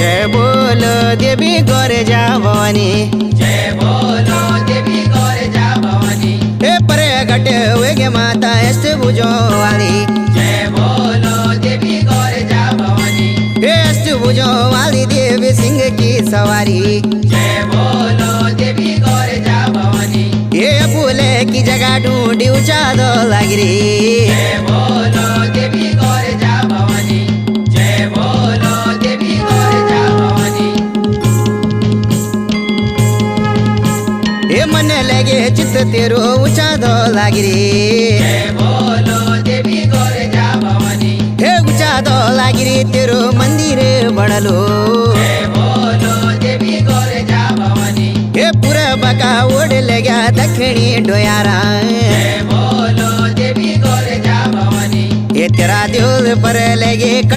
जय बोलो देवी गोरजा भवानी, जय बोलो देवी गोरजा भवानी। हे प्रगट हुए माता अष्टभुजों वाली, जय बोलो देवी गोरजा भवानी, हे अष्टभुजों वाली देवी सिंह की सवारी, जय बोलो देवी गोरजा भवानी। ये फूले की जगह ढूंढी ऊंचा दो लगरी, जय बोलो देवी गोरजा भवानी, जय बोलो देवी गोरजा भवानी। ये मन लगे चित्त तेरो ऊंचा दो लगरी, जय बोलो देवी गोरजा भवानी, हे ऊंचा दो लगरी तेरो मंदिर बनलो, जय बोलो देवी गोरजा भवानी, हे पूरब का ओढ़ लगा दक्षिणी डोयारा, जय बोलो देवी गोरजा भवानी। ये तेरा दिल पर लगे